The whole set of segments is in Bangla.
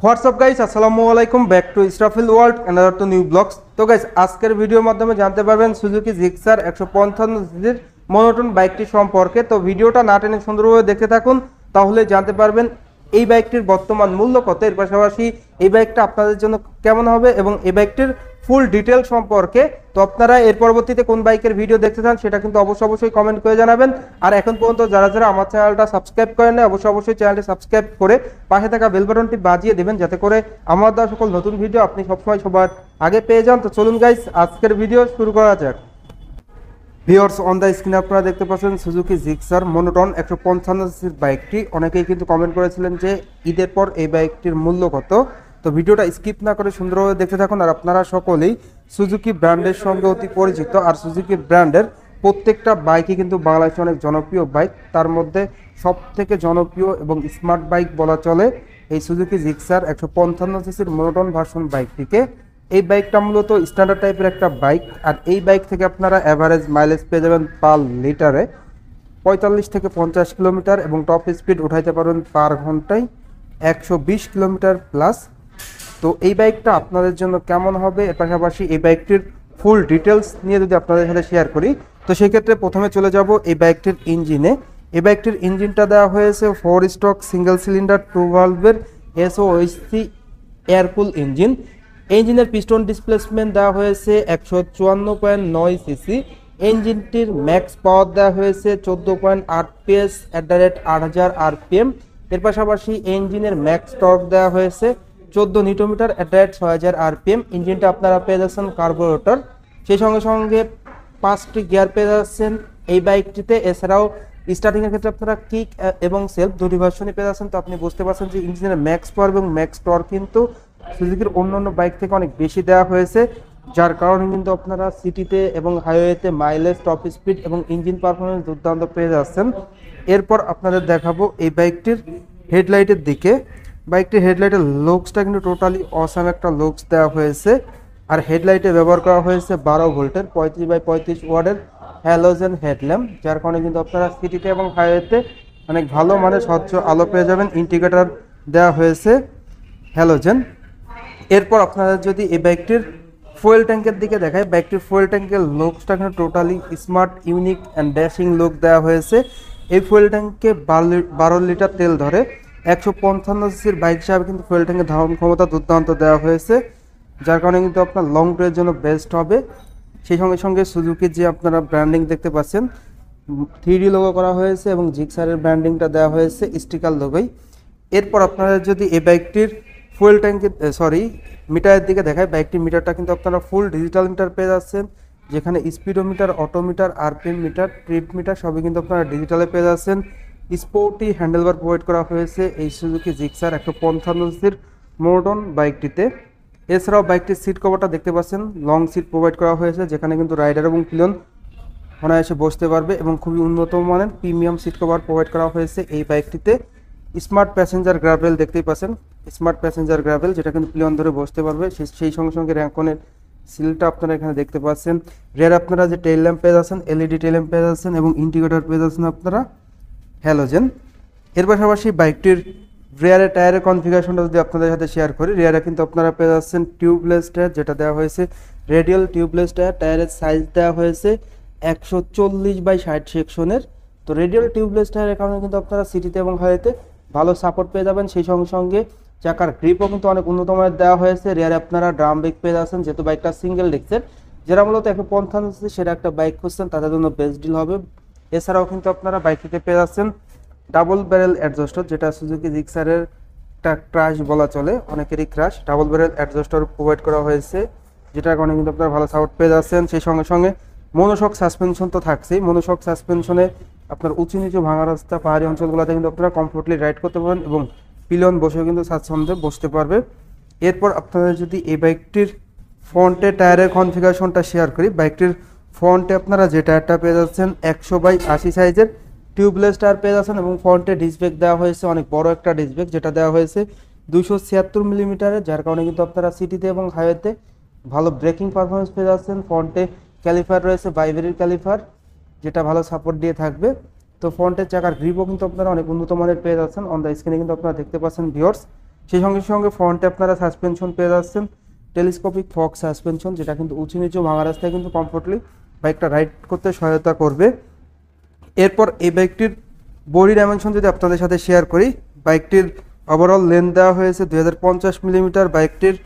হোয়াটসঅ্যাপ গাইস, আসসালামু আলাইকুম, back to Israfil world another to new blogs. তো গাইস, আজকের ভিডিওর মাধ্যমে জানতে পারবেন সুজুকি জিক্সার 155 সিসির মনোটন বাইকটি সম্পর্কে। তো ভিডিওটা না টেনে সুন্দরভাবে দেখতে থাকুন, তাহলে জানতে পারবেন এই বাইকটির বর্তমান মূল্য কত, এর পাশাপাশি এই বাইকটা আপনাদের জন্য কেমন হবে এবং এই বাইকটির ফুল ডিটেল সম্পর্কে। তো আপনারা এর পরবর্তীতে কোন বাইকের ভিডিও দেখতে চান সেটা কিন্তু অবশ্যই কমেন্ট করে জানাবেন। আর এখন পর্যন্ত যারা আমার চ্যানেলটা সাবস্ক্রাইব করেন না, অবশ্যই চ্যানেলটি সাবস্ক্রাইব করে পাশে থাকা বেল বাটনটি বাজিয়ে দেবেন, যাতে করে আমার দেওয়া সকল নতুন ভিডিও আপনি সবসময় সবার আগে পেয়ে যান। তো চলুন গাইস, আজকের ভিডিও শুরু করা যাক। ভিউয়ার্স, অন দ্য স্ক্রিনে আপনারা দেখতে পাচ্ছেন সুজুকি জিক্সার মনোটন 155 সিসির বাইকটি। অনেকেই কিন্তু কমেন্ট করেছিলেন যে ঈদের পর এই বাইকটির মূল্য কত। তো ভিডিওটা স্কিপ না করে সুন্দরভাবে দেখতে থাকুন। আর আপনারা সকলেই সুজুকি ব্র্যান্ডের সঙ্গে অতি পরিচিত, আর সুজুকি ব্র্যান্ডের প্রত্যেকটা বাইকই কিন্তু বাংলাদেশে অনেক জনপ্রিয় বাইক। তার মধ্যে সব থেকে জনপ্রিয় এবং স্মার্ট বাইক বলা চলে এই সুজুকি জিক্সার 155 সিসির মনোটন ভার্সন বাইকটিকে। এই বাইকটা মূলত স্ট্যান্ডার্ড টাইপের একটা বাইক, আর এই বাইক থেকে আপনারা অ্যাভারেজ মাইলেজ পেয়ে যাবেন পার লিটারে 45 থেকে 50 কিলোমিটার, এবং টপ স্পিড উঠাইতে পারবেন পার ঘন্টায় 120 কিলোমিটার প্লাস। তো এই বাইকটা আপনাদের জন্য কেমন হবে, এর পাশাপাশি এই বাইকটির ফুল ডিটেলস নিয়ে যদি আপনাদের সাথে শেয়ার করি, তো সেক্ষেত্রে প্রথমে চলে যাব এই বাইকটির ইঞ্জিনে। এই বাইকটির ইঞ্জিনটা দেওয়া হয়েছে 4 স্ট্রোক সিঙ্গেল সিলিন্ডার 2 ভালভের এসওএইচসি এয়ারকুল ইঞ্জিন। ইঞ্জিনের পিস্টন ডিসপ্লেসমেন্ট দেওয়া হয়েছে 154.9 সিসি। ইঞ্জিনটির ম্যাক্স পাওয়ার দেওয়া হয়েছে 14.8 PS @8000 RPM। এর পাশাপাশি ইঞ্জিনের ম্যাক্স টর্ক দেওয়া হয়েছে 14 নিউটন মিটার @6000 RPM। ইঞ্জিনটা আপনারা পেয়ে যাচ্ছেন কার্বোরেটর, সেই সঙ্গে সঙ্গে 5টি গিয়ার পেয়ে যাচ্ছেন এই বাইকটিতে। এছাড়াও স্টার্টিং এর ক্ষেত্রে আপনারা কিক এবং সেলফ দুটি ভার্সনই পেয়ে যাচ্ছেন। তো আপনি বুঝতে পারছেন যে ইঞ্জিনের ম্যাক্স পাওয়ার এবং ম্যাক্স টর্ক কিন্তু সুজুকির অন্যান্য বাইক থেকে অনেক বেশি দেওয়া হয়েছে, যার কারণে কিন্তু আপনারা সিটিতে এবং হাইওয়েতে মাইলেজ, টপ স্পিড এবং ইঞ্জিন পারফরমেন্স দুর্দান্ত পেয়ে যাচ্ছেন। এরপর আপনাদের দেখাবো এই বাইকটির হেডলাইটের দিকে। বাইকটির হেডলাইটের লুকসটা কিন্তু টোটালি অসাম একটা লুকস দেওয়া হয়েছে। আর হেডলাইটে ব্যবহার করা হয়েছে 12 ভোল্টের 35x35 ওয়াটের হ্যালোজেন হেডল্যাম্প, যার কারণে কিন্তু আপনারা সিটিতে এবং হাইওয়েতে অনেক ভালো মানের স্বচ্ছ আলো পেয়ে যাবেন। ইন্ডিকেটর দেওয়া হয়েছে হ্যালোজেন। এরপর আপনারা যদি এই বাইকটির ফুয়েল ট্যাঙ্কের দিকে দেখায়, বাইকটির ফুয়েল ট্যাঙ্কের লুকসটা কিন্তু totally smart, unique and dashing look দেওয়া হয়েছে। এই ফুয়েল ট্যাঙ্কে 12 লিটার তেল ধরে। 155 সিসির বাইক হিসাবে কিন্তু ফুয়েল ট্যাঙ্কের ধারণ ক্ষমতা দুর্দান্ত দেওয়া হয়েছে, যার কারণে কিন্তু আপনার লং ট্রের জন্য বেস্ট হবে। সেই সঙ্গে সঙ্গে সুজুকির যে আপনারা ব্র্যান্ডিং দেখতে পাচ্ছেন 3D লোগো করা হয়েছে, এবং জিক্সারের ব্র্যান্ডিংটা দেওয়া হয়েছে স্টিকার লোগোই। এরপর আপনারা যদি এই বাইকটির ফুয়েল ট্যাঙ্কের মিটারের দিকে দেখায়, বাইকটির মিটারটা কিন্তু আপনারা ফুল ডিজিটাল মিটার পেয়ে যাচ্ছেন, যেখানে speedometer, odometer, RPM meter, trip meter সবই কিন্তু আপনারা ডিজিটালে পেয়ে যাচ্ছেন। স্পোর্টি হ্যান্ডেলবার প্রোভাইড করা হয়েছে এই সুজুকি জিক্সার 155 সিসির মনোটন বাইকটিতে। এছাড়াও বাইকটির সিট কভারটা দেখতে পাচ্ছেন লং সিট প্রোভাইড করা হয়েছে, যেখানে কিন্তু রাইডার এবং পিলিয়ন অনায়াসে বসতে পারবে, এবং খুবই উন্নত মানের প্রিমিয়াম সিট কভার প্রোভাইড করা হয়েছে এই বাইকটিতে। স্মার্ট প্যাসেঞ্জার গ্রাভেল দেখতেই পাচ্ছেন, স্মার্ট প্যাসেঞ্জার গ্রাভেল, যেটা কিন্তু পিলিয়ন ধরে বসতে পারবে। সেই সঙ্গে সঙ্গে র্যাঙ্কনের সিলটা আপনারা এখানে দেখতে পাচ্ছেন। রেয়ার আপনারা যে টেইল ল্যাম্প পেয়ে যাচ্ছেন, এলইডি টেইল ল্যাম্প পেয়ে যাচ্ছেন, এবং ইন্ডিকেটর পেয়ে যাচ্ছেন আপনারা হ্যালোজেন। এর পাশাপাশি বাইকটির রেয়ারের টায়ারের কনফিগারেশনটা যদি আপনাদের সাথে শেয়ার করি, রেয়ারে কিন্তু আপনারা পেয়ে যাচ্ছেন টিউবলেস টায়ার, যেটা দেওয়া হয়েছে রেডিয়াল টিউবলেস টায়ার। টায়ারের সাইজ দেওয়া হয়েছে 140/60 সেকশনের। তো রেডিয়াল টিউবলেস টায়ারের কারণে কিন্তু আপনারা সিটিতে এবং হাইওয়েতে ভালো সাপোর্ট পেয়ে যাবেন। সেই সঙ্গে সঙ্গে চাকার গ্রিপও কিন্তু অনেক উন্নত মানের দেওয়া হয়েছে। রেয়ারে আপনারা ড্রাম ব্রেক পেয়ে যাচ্ছেন, যেহেতু বাইকটা সিঙ্গেল ডিস্কের। যারা মূলত 155 সিসি সেটা একটা বাইক খুঁজছেন, তাদের জন্য বেস্ট ডিল হবে। এছাড়াও কিন্তু আপনারা বাইকটিতে পেয়ে যাচ্ছেন ডাবল ব্যারেল অ্যাডজাস্টার, যেটা সুজুকি জিক্সারের একটা ক্রাশ বলা চলে, অনেকেরই crush. Double barrel adjuster provide করা হয়েছে, যেটার কারণে কিন্তু আপনারা ভালো সাপোর্ট পেয়ে যাচ্ছেন। সেই সঙ্গে সঙ্গে মনোশক সাসপেনশন তো থাকছেই। মনোশক সাসপেনশনে আপনার উঁচু নিচু ভাঙা রাস্তা, পাহাড়ি অঞ্চলগুলোতে কিন্তু আপনারা কমফোর্টলি রাইড করতে পারবেন, এবং পিলিয়ন বসেও কিন্তু স্বাচ্ছন্দ্যে বসতে পারবে। এরপর আপনারা যদি এই বাইকটির ফ্রন্টে টায়ারের কনফিগারেশনটা শেয়ার করি, বাইকটির ফ্রন্টে আপনারা যে টায়ারটা পেয়ে যাচ্ছেন 100/80 সাইজের টিউবলেস টায়ার পেয়ে যাচ্ছেন, এবং ফ্রন্টে ডিস্ক ব্রেক দেওয়া হয়েছে অনেক বড় একটা ডিস্ক ব্রেক, যেটা দেওয়া হয়েছে 276 মিলিমিটারের, যার কারণে কিন্তু আপনারা সিটিতে এবং হাইওয়েতে ভালো ব্রেকিং পারফরমেন্স পেয়ে যাচ্ছেন। ফ্রন্টে ক্যালিফার রয়েছে বাইবেরির ক্যালিফার, যেটা ভালো সাপোর্ট দিয়ে থাকবে। তো ফ্রন্টের চাকার গ্রিপও কিন্তু আপনারা অনেক উন্নত মানের পেয়ে যাচ্ছেন। অন দ্য স্ক্রিনে কিন্তু আপনারা দেখতে পাচ্ছেন ভিউয়ার্স। সেই সঙ্গে সঙ্গে ফ্রন্টে আপনারা সাসপেনশন পেয়ে যাচ্ছেন টেলিস্কোপিক ফগ সাসপেনশন, যেটা কিন্তু উঁচু নিচু ভাঙা রাস্তায় কিন্তু কমফোর্টলি বাইকটা রাইড করতে সহায়তা করবে। এরপর এই বাইকটির বডি ডাইমেনশন যদি আপনাদের সাথে শেয়ার করি, বাইকটির ওভারঅল লেন্থ দেওয়া হয়েছে 2050 মিলিমিটার, বাইকটির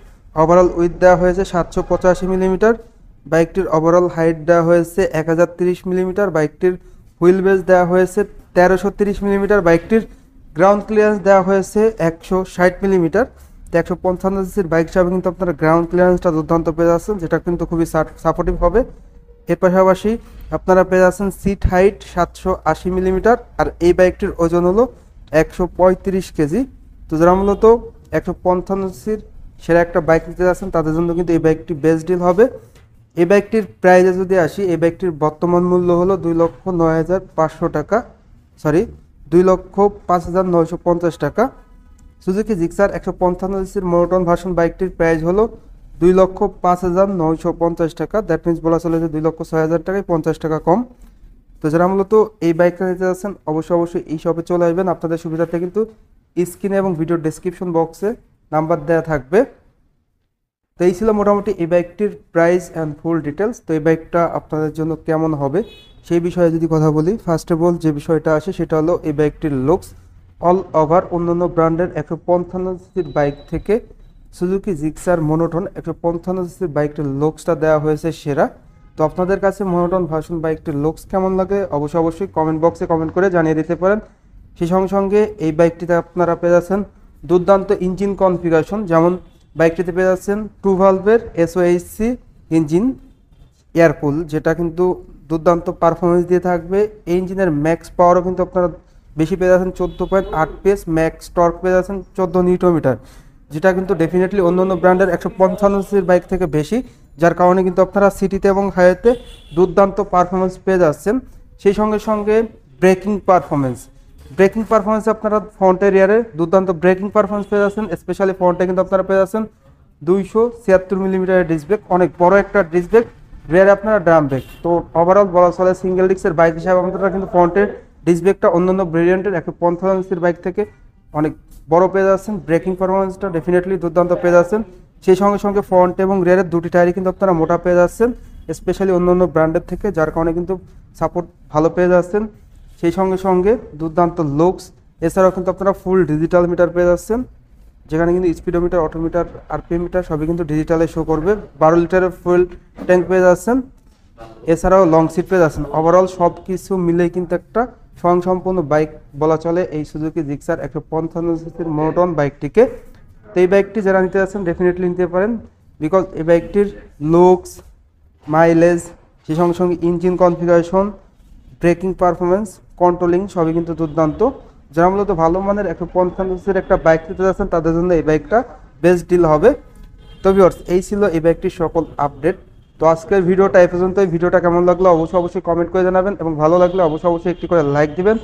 ওভারঅল উইথ দেওয়া হয়েছে 785 মিলিমিটার, বাইকটির ওভারঅল হাইট দেওয়া হয়েছে 1030 মিলিমিটার, বাইকটির হুইল বেস দেওয়া হয়েছে 1330 মিলিমিটার, বাইকটির গ্রাউন্ড ক্লিয়ারেন্স দেওয়া হয়েছে 160 মিলিমিটার। তো 155 সিসির বাইক হিসাবে কিন্তু আপনারা গ্রাউন্ড ক্লিয়ারেন্সটা দুর্দান্ত পেয়ে যাচ্ছেন, যেটা কিন্তু খুবই সাপোর্টিভ হবে। এর পাশাপাশি আপনারা পেয়ে যাচ্ছেন সিট হাইট 780 মিলিমিটার, আর এই বাইকটির ওজন হলো 135 কেজি। তো যারা মূলত 155 সিসির সেরা একটা বাইক নিতে যাচ্ছেন তাদের জন্য কিন্তু এই বাইকটি বেস্ট ডিল হবে। এই বাইকটির প্রাইসে যদি আসি, এই বাইকটির বর্তমান মূল্য হলো 2,09,500 টাকা, সরি 2,05,950 টাকা। সুজুকি জিক্সার 155 সিসির মনোটন ভার্সন বাইকটির প্রাইস হলো 2,05,950 টাকা। দ্যাট মিনস বলা চলে যে 2,06,000 টাকায় 50 টাকা কম। তো যারা মূলত এই বাইকটা নিতে যাচ্ছেন অবশ্যই এই শপে চলে আসবেন। আপনাদের সুবিধার্থে কিন্তু স্ক্রিনে এবং ভিডিও ডেসক্রিপশন বক্সে নাম্বার দেওয়া থাকবে। তো এই ছিল মোটামুটি এই বাইকটির প্রাইস অ্যান্ড ফুল ডিটেলস। তো এই বাইকটা আপনাদের জন্য কেমন হবে সেই বিষয়ে যদি কথা বলি, ফার্স্ট অফ অল যে বিষয়টা আসে সেটা হলো এই বাইকটির লুকস। অল ওভার অন্যান্য ব্র্যান্ডের 155 সিসির বাইক থেকে সুজুকি জিক্সার মনোটন 155 সিসির বাইকটির লুকসটা দেওয়া হয়েছে সেরা। তো আপনাদের কাছে মনোটন ভার্সন বাইকটির লুকস কেমন লাগে অবশ্যই কমেন্ট বক্সে কমেন্ট করে জানিয়ে দিতে পারেন। সেই সঙ্গে সঙ্গে এই বাইকটিতে আপনারা পেয়ে যাচ্ছেন দুর্দান্ত ইঞ্জিন কনফিগারেশন, যেমন বাইকটিতে পেয়ে যাচ্ছেন 2 ভালভের SOHC ইঞ্জিন এয়ারকুল, যেটা কিন্তু দুর্দান্ত পারফরমেন্স দিয়ে থাকবে। এই ইঞ্জিনের ম্যাক্স পাওয়ারও কিন্তু আপনারা বেশি পেয়ে যাচ্ছেন 14.8 PS, ম্যাক্স টর্ক পেয়ে যাচ্ছেন 14 নিউটনমিটার, যেটা কিন্তু ডেফিনেটলি অন্যান্য ব্র্যান্ডের 155 সিসির বাইক থেকে বেশি, যার কারণে কিন্তু আপনারা সিটিতে এবং হাইওয়েতে দুর্দান্ত পারফরমেন্স পেয়ে যাচ্ছেন। সেই সঙ্গে সঙ্গে ব্রেকিং পারফরমেন্স আপনারা ফ্রন্টে রিয়ারে দুর্দান্ত ব্রেকিং পারফরমেন্স পেয়ে যাচ্ছেন। স্পেশালি ফ্রন্টে কিন্তু আপনারা পেয়ে যাচ্ছেন 276 মিলিমিটারের ডিস্ক ব্রেক, অনেক বড় একটা ডিস্ক ব্রেক, রিয়ারে আপনারা ড্রাম ব্রেক। তো ওভারঅল বলা চলে সিঙ্গেল ডিস্কের বাইক হিসাবে আপনারা কিন্তু ফ্রন্টের ডিস্ক ব্রেকটা অন্যান্য ভেরিয়েন্টের 155 সিসির বাইক থেকে অনেক বড় পেয়ে যাচ্ছেন। ব্রেকিং পারফরমেন্সটা ডেফিনেটলি দুর্দান্ত পেয়ে যাচ্ছেন। সেই সঙ্গে সঙ্গে ফ্রন্ট এবং রিয়ারের দুটি টায়ারই কিন্তু আপনারা মোটা পেয়ে যাচ্ছেন, স্পেশালি অন্যান্য ব্র্যান্ডের থেকে, যার কারণে কিন্তু সাপোর্ট ভালো পেয়ে যাচ্ছেন। সেই সঙ্গে সঙ্গে দুর্দান্ত লুকস, এছাড়াও কিন্তু আপনারা ফুল ডিজিটাল মিটার পেয়ে যাচ্ছেন, যেখানে কিন্তু স্পিডোমিটার, অটোমিটার, আরপিএম মিটার সবই কিন্তু ডিজিটালে শো করবে। 12 লিটারের ফুয়েল ট্যাঙ্ক পেয়ে যাচ্ছেন, এছাড়াও লং সিট পেয়ে যাচ্ছেন। ওভারঅল সব কিছু মিলেই কিন্তু একটা স্বয়ংসম্পূর্ণ বাইক বলা চলে এই সুজুকি জিক্সার 155 সিসির মনোটন বাইকটিকে। তো এই বাইকটি যারা নিতে যাচ্ছেন ডেফিনেটলি নিতে পারেন, বিকজ এই বাইকটির লুকস, মাইলেজ, সেই সঙ্গে সঙ্গে engine configuration, breaking performance, controlling সবই কিন্তু দুর্দান্ত। যারা মূলত ভালো মানের 155 সিসির একটা বাইক নিতে যাচ্ছেন তাদের জন্য এই বাইকটা বেস্ট ডিল হবে। তো ভিউয়ার্স, এই ছিল এই বাইকটির সকল আপডেট। তো আজকের ভিডিওটা এই পর্যন্তই। ভিডিওটা কেমন লাগলো অবশ্যই কমেন্ট করে জানাবেন, এবং ভালো লাগলে অবশ্যই একটি করে লাইক দিবেন।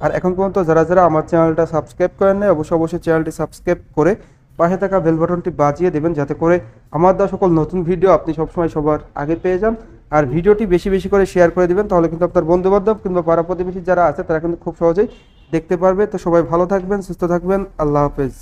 আর এখন পর্যন্ত যারা আমার চ্যানেলটা সাবস্ক্রাইব করেন নাই অবশ্যই চ্যানেলটি সাবস্ক্রাইব করে পাশে থাকা বেল বাটনটি বাজিয়ে দেবেন, যাতে করে আমার দেওয়া সকল নতুন ভিডিও আপনি সবসময় সবার আগে পেয়ে যান। আর ভিডিওটি বেশি করে শেয়ার করে দিবেন, তাহলে কিন্তু আপনার বন্ধুবান্ধব কিংবা পাড়া প্রতিবেশী যারা আছে তারা কিন্তু খুব সহজেই দেখতে পারবে। তো সবাই ভালো থাকবেন, সুস্থ থাকবেন, আল্লাহ হাফেজ।